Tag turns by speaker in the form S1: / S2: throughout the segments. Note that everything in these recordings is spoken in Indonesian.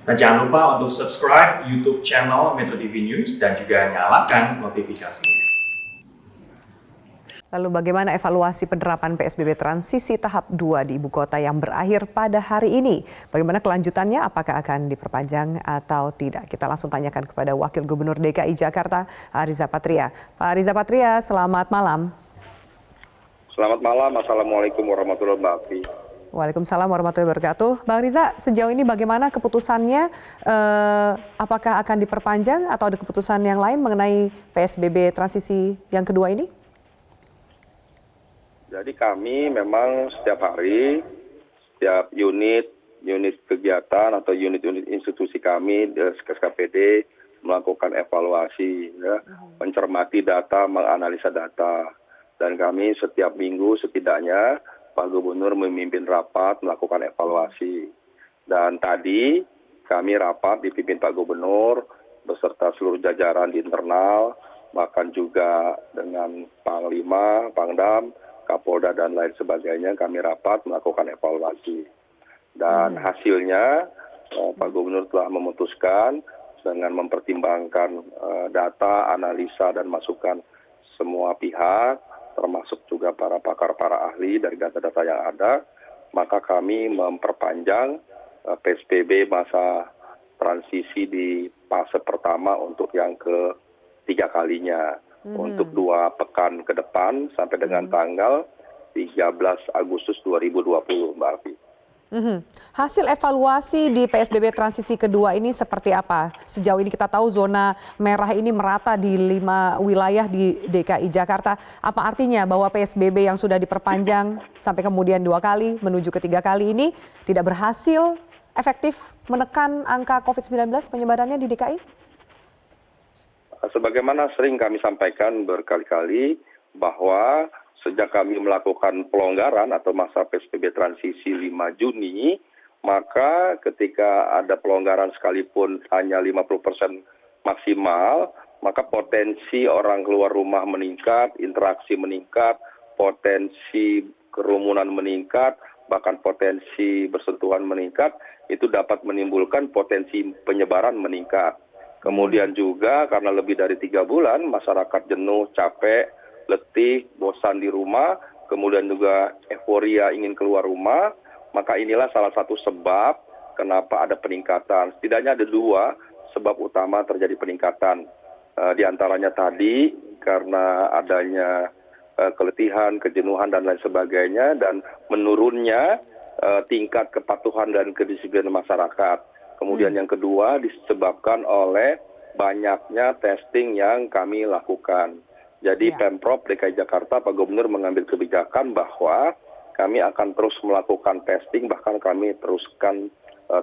S1: Dan jangan lupa untuk subscribe YouTube channel Metro TV News dan juga nyalakan notifikasinya.
S2: Lalu bagaimana evaluasi penerapan PSBB transisi tahap 2 di ibu kota yang berakhir pada hari ini? Bagaimana kelanjutannya? Apakah akan diperpanjang atau tidak? Kita langsung tanyakan kepada Wakil Gubernur DKI Jakarta, Riza Patria. Pak Riza Patria, selamat malam.
S3: Selamat malam, Assalamualaikum warahmatullahi wabarakatuh.
S2: Waalaikumsalam warahmatullahi wabarakatuh. Bang Riza, sejauh ini bagaimana keputusannya? Apakah akan diperpanjang atau ada keputusan yang lain mengenai PSBB transisi yang kedua ini?
S3: Jadi kami memang setiap hari, setiap unit kegiatan atau unit-unit institusi kami, SKPD, melakukan evaluasi, mencermati data, menganalisa data. Dan kami setiap minggu setidaknya Pak Gubernur memimpin rapat melakukan evaluasi. Dan tadi kami rapat dipimpin Pak Gubernur beserta seluruh jajaran di internal, bahkan juga dengan Panglima, Pangdam, Kapolda dan lain sebagainya, kami rapat melakukan evaluasi. Dan hasilnya Pak Gubernur telah memutuskan dengan mempertimbangkan data, analisa dan masukan semua pihak, termasuk juga para pakar, para ahli dari data-data yang ada, maka kami memperpanjang PSBB masa transisi di fase pertama untuk yang ketiga kalinya. Untuk 2 pekan ke depan sampai dengan tanggal 13 Agustus 2020, Mbak Afi.
S2: Hasil evaluasi di PSBB transisi kedua ini seperti apa? Sejauh ini kita tahu zona merah ini merata di 5 wilayah di DKI Jakarta. Apa artinya bahwa PSBB yang sudah diperpanjang sampai kemudian 2 kali menuju ke 3 kali ini tidak berhasil efektif menekan angka COVID-19 penyebarannya di DKI?
S3: Sebagaimana sering kami sampaikan berkali-kali bahwa sejak kami melakukan pelonggaran atau masa PSBB transisi 5 Juni, maka ketika ada pelonggaran sekalipun hanya 50% maksimal, maka potensi orang keluar rumah meningkat, interaksi meningkat, potensi kerumunan meningkat, bahkan potensi bersentuhan meningkat, itu dapat menimbulkan potensi penyebaran meningkat. Kemudian juga karena lebih dari 3 bulan masyarakat jenuh, capek, letih, bosan di rumah, kemudian juga euforia ingin keluar rumah, maka inilah salah satu sebab kenapa ada peningkatan. Setidaknya ada 2 sebab utama terjadi peningkatan. Di antaranya tadi karena adanya keletihan, kejenuhan dan lain sebagainya, dan menurunnya tingkat kepatuhan dan kedisiplinan masyarakat. Kemudian yang kedua disebabkan oleh banyaknya testing yang kami lakukan. Jadi Pemprov DKI Jakarta, Pak Gubernur mengambil kebijakan bahwa kami akan terus melakukan testing, bahkan kami teruskan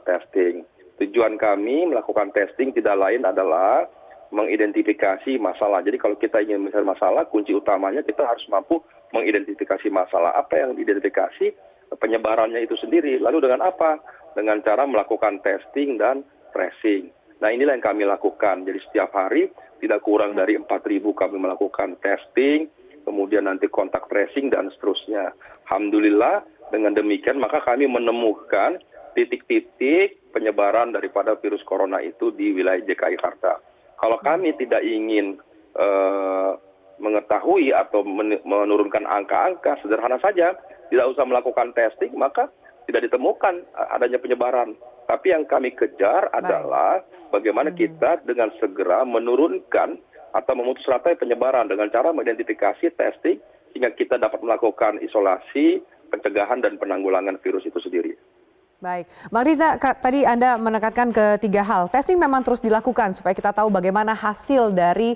S3: testing. Tujuan kami melakukan testing tidak lain adalah mengidentifikasi masalah. Jadi kalau kita ingin mencari masalah, kunci utamanya kita harus mampu mengidentifikasi masalah. Apa yang diidentifikasi? Penyebarannya itu sendiri. Lalu dengan apa? Dengan cara melakukan testing dan tracing. Nah, inilah yang kami lakukan. Jadi setiap hari tidak kurang dari 4.000 kami melakukan testing, kemudian nanti kontak tracing dan seterusnya. Alhamdulillah dengan demikian maka kami menemukan titik-titik penyebaran daripada virus corona itu di wilayah DKI Jakarta. Kalau kami tidak ingin mengetahui atau menurunkan angka-angka, sederhana saja, tidak usah melakukan testing, maka tidak ditemukan adanya penyebaran. Tapi yang kami kejar adalah bagaimana kita dengan segera menurunkan atau memutus rantai penyebaran dengan cara mengidentifikasi testing sehingga kita dapat melakukan isolasi, pencegahan dan penanggulangan virus itu sendiri.
S2: Baik, Bang Riza, tadi Anda menekankan ke 3 hal. Testing memang terus dilakukan supaya kita tahu bagaimana hasil dari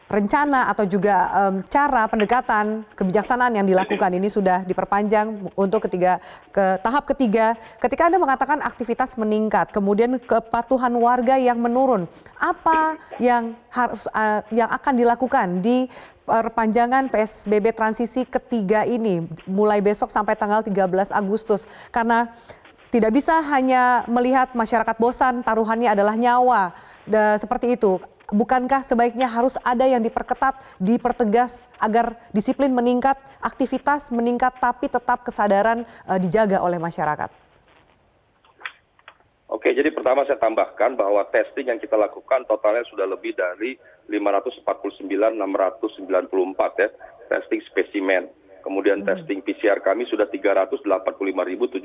S2: rencana atau juga cara pendekatan kebijaksanaan yang dilakukan ini sudah diperpanjang untuk ke tahap ketiga. Ketika Anda mengatakan aktivitas meningkat, kemudian kepatuhan warga yang menurun, apa yang akan dilakukan di perpanjangan PSBB transisi ketiga ini mulai besok sampai tanggal 13 Agustus? Karena tidak bisa hanya melihat masyarakat bosan, taruhannya adalah nyawa, seperti itu. Bukankah sebaiknya harus ada yang diperketat, dipertegas agar disiplin meningkat, aktivitas meningkat, tapi tetap kesadaran dijaga oleh masyarakat?
S3: Oke, jadi pertama saya tambahkan bahwa testing yang kita lakukan totalnya sudah lebih dari 549.694 ya, testing spesimen. Kemudian testing PCR kami sudah 385.789.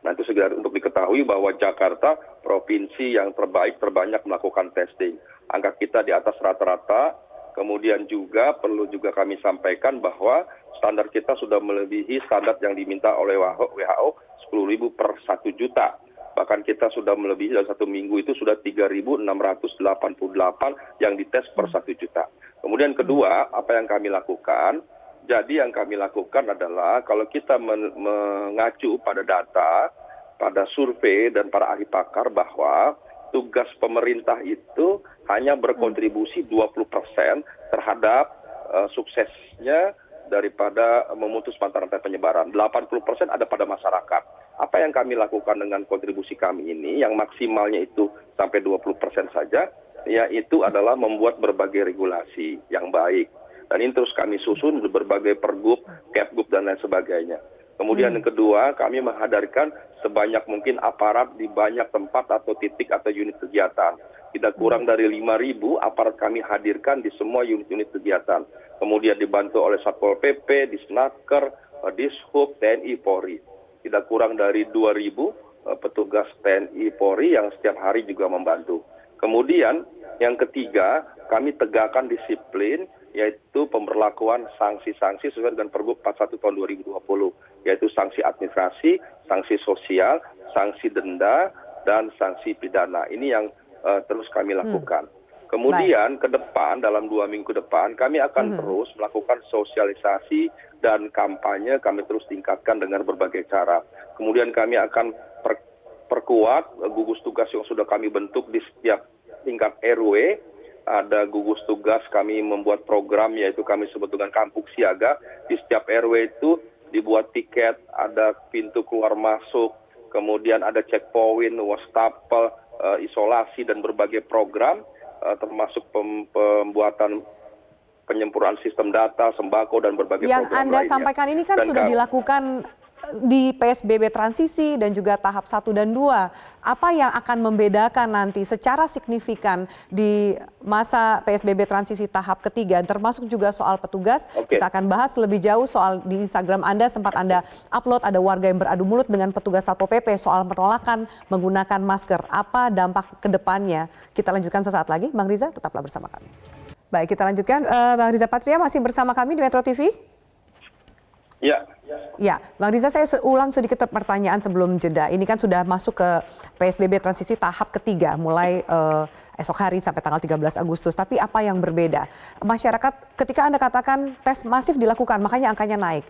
S3: Nah, itu sekedar untuk diketahui bahwa Jakarta provinsi yang terbanyak melakukan testing. Angka kita di atas rata-rata. Kemudian juga perlu juga kami sampaikan bahwa standar kita sudah melebihi standar yang diminta oleh WHO 10.000 per 1 juta. Bahkan kita sudah melebihi dalam 1 minggu itu sudah 3.688 yang dites per 1 juta. Kemudian kedua, apa yang kami lakukan? Jadi yang kami lakukan adalah kalau kita mengacu pada data, pada survei dan para ahli pakar bahwa tugas pemerintah itu hanya berkontribusi 20% terhadap suksesnya daripada memutus mata rantai penyebaran. 80% ada pada masyarakat. Apa yang kami lakukan dengan kontribusi kami ini, yang maksimalnya itu sampai 20% saja, yaitu adalah membuat berbagai regulasi yang baik. Dan ini terus kami susun berbagai pergub, kepgub, dan lain sebagainya. Kemudian yang kedua, kami menghadirkan sebanyak mungkin aparat di banyak tempat atau titik atau unit kegiatan. Tidak kurang dari 5.000 aparat kami hadirkan di semua unit-unit kegiatan. Kemudian dibantu oleh Satpol PP, Disnaker, Dishub, TNI, Polri. Tidak kurang dari 2.000 petugas TNI, Polri yang setiap hari juga membantu. Kemudian yang ketiga, kami tegakkan disiplin, yaitu pemberlakuan sanksi-sanksi sesuai dengan Pergub 41 tahun 2020, yaitu sanksi administrasi, sanksi sosial, sanksi denda, dan sanksi pidana. Ini yang terus kami lakukan. Kemudian ke depan, dalam 2 minggu ke depan, kami akan terus melakukan sosialisasi dan kampanye, kami terus tingkatkan dengan berbagai cara. Kemudian kami akan perkuat gugus tugas yang sudah kami bentuk di setiap tingkat RW. Ada gugus tugas, kami membuat program, yaitu kami sebut dengan kampung siaga. Di setiap RW itu dibuat tiket, ada pintu keluar masuk, kemudian ada checkpoint, wastafel, isolasi, dan berbagai program, termasuk pembuatan penyempurnaan sistem data, sembako, dan berbagai
S2: yang
S3: program
S2: Anda
S3: lainnya.
S2: sampaikan ini kan
S3: Dan
S2: sudah dilakukan di PSBB transisi dan juga tahap 1 dan 2. Apa yang akan membedakan nanti secara signifikan di masa PSBB transisi tahap ketiga, termasuk juga soal petugas? Kita akan bahas lebih jauh soal di Instagram Anda, sempat Anda upload ada warga yang beradu mulut dengan petugas Satpol PP soal penolakan menggunakan masker. Apa dampak ke depannya? Kita lanjutkan sesaat lagi. Bang Riza, tetaplah bersama kami. Baik, kita lanjutkan. Bang Riza Patria masih bersama kami di Metro TV. Ya, Bang Riza, saya ulang sedikit pertanyaan sebelum jeda. Ini kan sudah masuk ke PSBB transisi tahap ketiga, mulai esok hari sampai tanggal 13 Agustus. Tapi apa yang berbeda? Masyarakat, ketika Anda katakan tes masif dilakukan, makanya angkanya naik.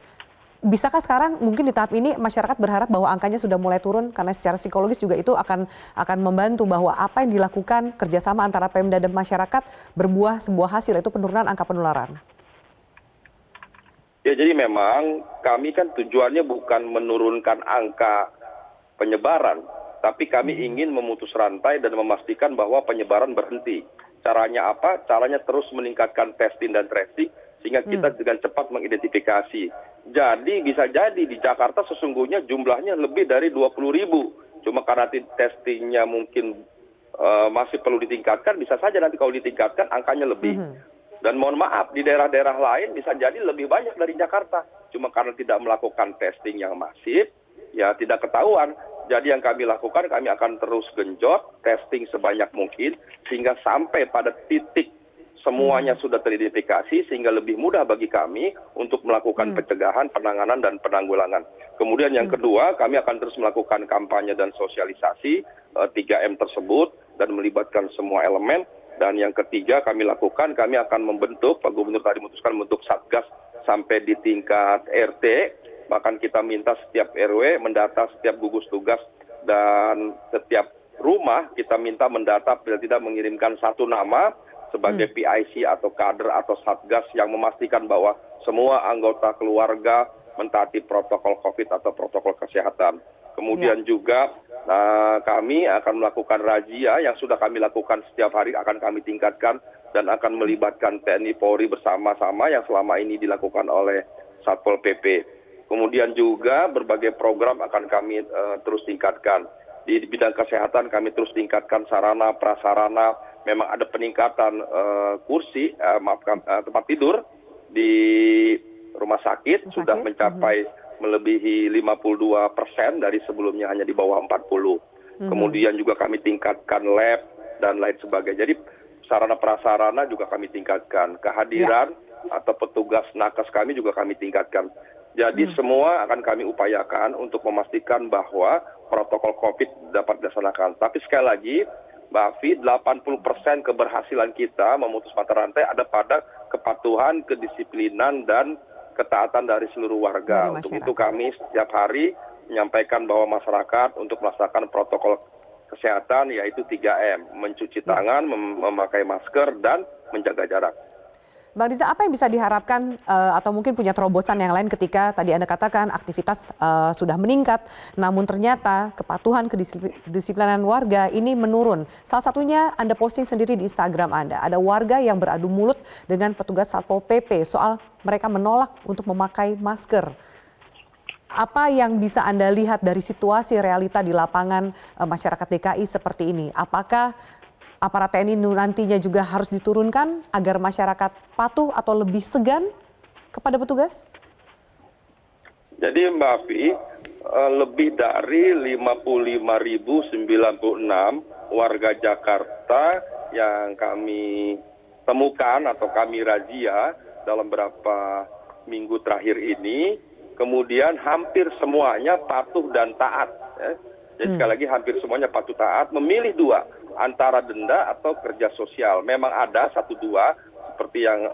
S2: Bisakah sekarang mungkin di tahap ini masyarakat berharap bahwa angkanya sudah mulai turun? Karena secara psikologis juga itu akan membantu bahwa apa yang dilakukan kerjasama antara Pemda dan masyarakat berbuah sebuah hasil, itu penurunan angka penularan.
S3: Ya, jadi memang kami kan tujuannya bukan menurunkan angka penyebaran, tapi kami ingin memutus rantai dan memastikan bahwa penyebaran berhenti. Caranya apa? Caranya terus meningkatkan testing dan tracing sehingga kita dengan cepat mengidentifikasi. Jadi bisa jadi di Jakarta sesungguhnya jumlahnya lebih dari 20.000. Cuma karena testingnya mungkin masih perlu ditingkatkan, bisa saja nanti kalau ditingkatkan angkanya lebih. Dan mohon maaf, di daerah-daerah lain bisa jadi lebih banyak dari Jakarta. Cuma karena tidak melakukan testing yang masif, ya tidak ketahuan. Jadi yang kami lakukan, kami akan terus genjot testing sebanyak mungkin, sehingga sampai pada titik semuanya sudah teridentifikasi, sehingga lebih mudah bagi kami untuk melakukan pencegahan, penanganan, dan penanggulangan. Kemudian yang kedua, kami akan terus melakukan kampanye dan sosialisasi 3M tersebut, dan melibatkan semua elemen. Dan yang ketiga kami lakukan, kami akan membentuk, Pak Gubernur tadi memutuskan membentuk Satgas sampai di tingkat RT, bahkan kita minta setiap RW mendata setiap gugus tugas dan setiap rumah kita minta mendata bila tidak mengirimkan satu nama sebagai PIC atau kader atau Satgas yang memastikan bahwa semua anggota keluarga mentaati protokol COVID atau protokol kesehatan. Kemudian juga kami akan melakukan razia yang sudah kami lakukan setiap hari, akan kami tingkatkan dan akan melibatkan TNI Polri bersama-sama yang selama ini dilakukan oleh Satpol PP. Kemudian juga berbagai program akan kami terus tingkatkan. di bidang kesehatan kami terus tingkatkan sarana prasarana. Memang ada peningkatan tempat tidur di rumah sakit sudah mencapai melebihi 52% dari sebelumnya hanya di bawah 40. Kemudian juga kami tingkatkan lab dan lain sebagainya. Jadi sarana prasarana juga kami tingkatkan. Kehadiran atau petugas nakes kami juga kami tingkatkan. Jadi semua akan kami upayakan untuk memastikan bahwa protokol COVID dapat dilaksanakan. Tapi sekali lagi, Mbak Afi, 80% keberhasilan kita memutus mata rantai ada pada kepatuhan, kedisiplinan, dan ketaatan dari seluruh warga. Untuk itu kami setiap hari menyampaikan bahwa masyarakat untuk melaksanakan protokol kesehatan yaitu 3M, mencuci tangan, memakai masker, dan menjaga jarak.
S2: Bang Riza, apa yang bisa diharapkan atau mungkin punya terobosan yang lain ketika tadi Anda katakan aktivitas sudah meningkat, namun ternyata kepatuhan kedisiplinan warga ini menurun. Salah satunya Anda posting sendiri di Instagram Anda. Ada warga yang beradu mulut dengan petugas Satpol PP soal mereka menolak untuk memakai masker. Apa yang bisa Anda lihat dari situasi realita di lapangan masyarakat DKI seperti ini? Apakah aparat TNI nantinya juga harus diturunkan agar masyarakat patuh atau lebih segan kepada petugas?
S3: Jadi Mbak Afi, lebih dari 55.096 warga Jakarta yang kami temukan atau kami razia dalam beberapa minggu terakhir ini, kemudian hampir semuanya patuh dan taat. Jadi sekali lagi hampir semuanya patuh taat, memilih dua, antara denda atau kerja sosial. Memang ada 1-2 seperti yang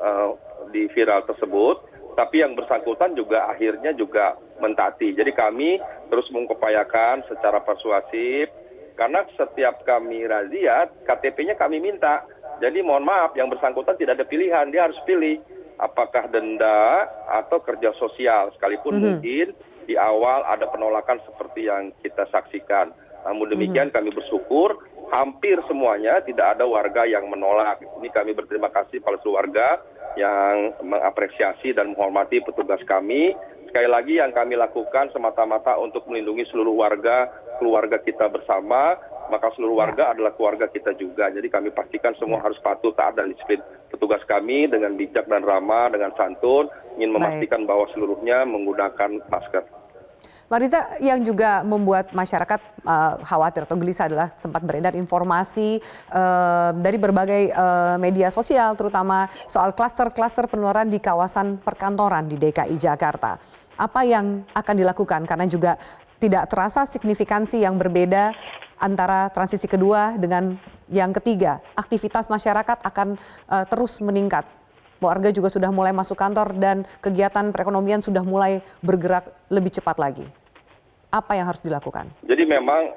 S3: di viral tersebut, tapi yang bersangkutan juga akhirnya juga mentaati. Jadi kami terus mengupayakan secara persuasif, karena setiap kami razia, KTP-nya kami minta. Jadi mohon maaf, yang bersangkutan tidak ada pilihan, dia harus pilih apakah denda atau kerja sosial, sekalipun mungkin di awal ada penolakan seperti yang kita saksikan. Namun demikian kami bersyukur hampir semuanya tidak ada warga yang menolak. Ini kami berterima kasih pada seluruh warga yang mengapresiasi dan menghormati petugas kami. Sekali lagi yang kami lakukan semata-mata untuk melindungi seluruh warga, keluarga kita bersama, maka seluruh warga adalah keluarga kita juga. Jadi kami pastikan semua harus patuh, taat, dan disiplin. Petugas kami dengan bijak dan ramah, dengan santun, ingin memastikan bahwa seluruhnya menggunakan masker.
S2: Bang Riza, yang juga membuat masyarakat khawatir atau gelisah adalah sempat beredar informasi dari berbagai media sosial, terutama soal klaster-klaster penularan di kawasan perkantoran di DKI Jakarta. Apa yang akan dilakukan? Karena juga tidak terasa signifikansi yang berbeda antara transisi kedua dengan yang ketiga. Aktivitas masyarakat akan terus meningkat. Warga juga sudah mulai masuk kantor dan kegiatan perekonomian sudah mulai bergerak lebih cepat lagi. Apa yang harus dilakukan? Jadi
S3: memang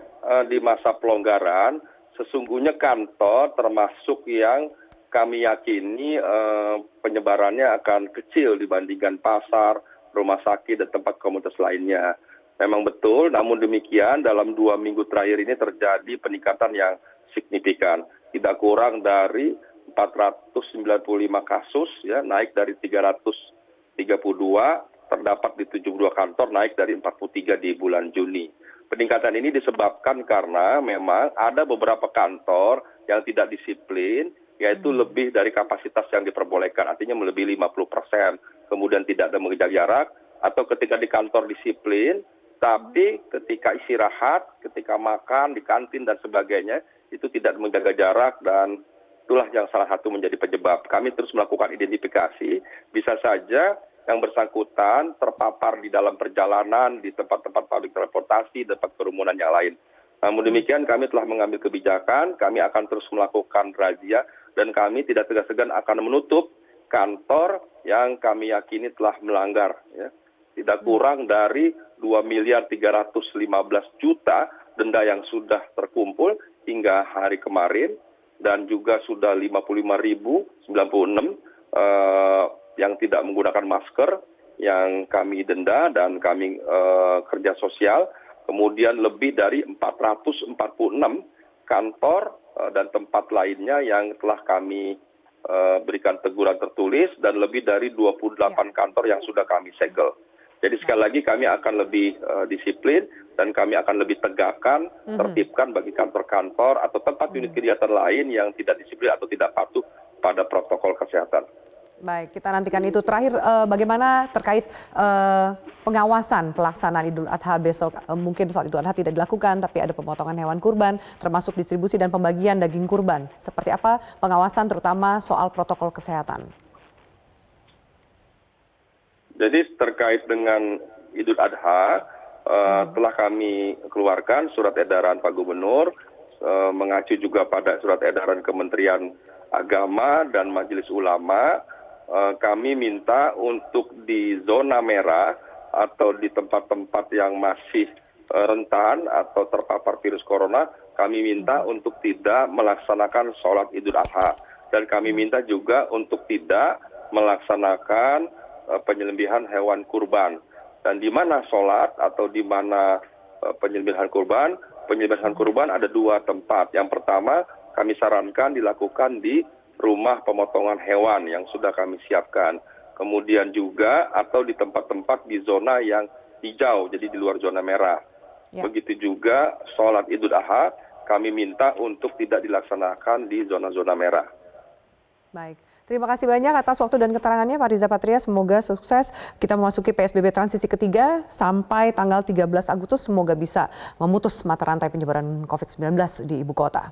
S3: di masa pelonggaran, sesungguhnya kantor termasuk yang kami yakini penyebarannya akan kecil dibandingkan pasar, rumah sakit, dan tempat komunitas lainnya. Memang betul, namun demikian dalam 2 minggu terakhir ini terjadi peningkatan yang signifikan. Tidak kurang dari 495 kasus, ya, naik dari 332, terdapat di 72 kantor, naik dari 43 di bulan Juni. Peningkatan ini disebabkan karena memang ada beberapa kantor yang tidak disiplin, yaitu lebih dari kapasitas yang diperbolehkan, artinya melebihi 50%, kemudian tidak ada menjaga jarak, atau ketika di kantor disiplin, tapi ketika istirahat, ketika makan, di kantin dan sebagainya, itu tidak menjaga jarak, dan itulah yang salah satu menjadi penyebab. Kami terus melakukan identifikasi, bisa saja yang bersangkutan terpapar di dalam perjalanan, di tempat-tempat publik transportasi, tempat kerumunan yang lain. Namun demikian kami telah mengambil kebijakan, kami akan terus melakukan razia, dan kami tidak segan-segan akan menutup kantor yang kami yakini telah melanggar. Ya. Tidak kurang dari 2.315.000.000 denda yang sudah terkumpul hingga hari kemarin, dan juga sudah 55.096 yang tidak menggunakan masker yang kami denda dan kami kerja sosial. Kemudian lebih dari 446 kantor dan tempat lainnya yang telah kami berikan teguran tertulis, dan lebih dari 28 kantor yang sudah kami segel. Jadi sekali lagi kami akan lebih disiplin dan kami akan lebih tegakkan, tertibkan bagi kantor-kantor atau tempat unit kegiatan lain yang tidak disiplin atau tidak patuh pada protokol kesehatan.
S2: Baik, kita nantikan itu. Terakhir, bagaimana terkait pengawasan pelaksanaan Idul Adha besok? Mungkin soal Idul Adha tidak dilakukan, tapi ada pemotongan hewan kurban, termasuk distribusi dan pembagian daging kurban. Seperti apa pengawasan terutama soal protokol kesehatan?
S3: Jadi terkait dengan Idul Adha, telah kami keluarkan surat edaran Pak Gubernur, mengacu juga pada surat edaran Kementerian Agama dan Majelis Ulama. Kami minta untuk di zona merah atau di tempat-tempat yang masih rentan atau terpapar virus corona, kami minta untuk tidak melaksanakan sholat Idul Adha. Dan kami minta juga untuk tidak melaksanakan penyembelihan hewan kurban. Dan di mana sholat atau di mana penyembelihan kurban ada dua tempat. Yang pertama kami sarankan dilakukan di rumah pemotongan hewan yang sudah kami siapkan. Kemudian juga atau di tempat-tempat di zona yang hijau, jadi di luar zona merah. Ya. Begitu juga sholat Idul Adha kami minta untuk tidak dilaksanakan di zona-zona merah.
S2: Baik. Terima kasih banyak atas waktu dan keterangannya Pak Riza Patria. Semoga sukses. Kita memasuki PSBB transisi ketiga sampai tanggal 13 Agustus. Semoga bisa memutus mata rantai penyebaran COVID-19 di ibu kota.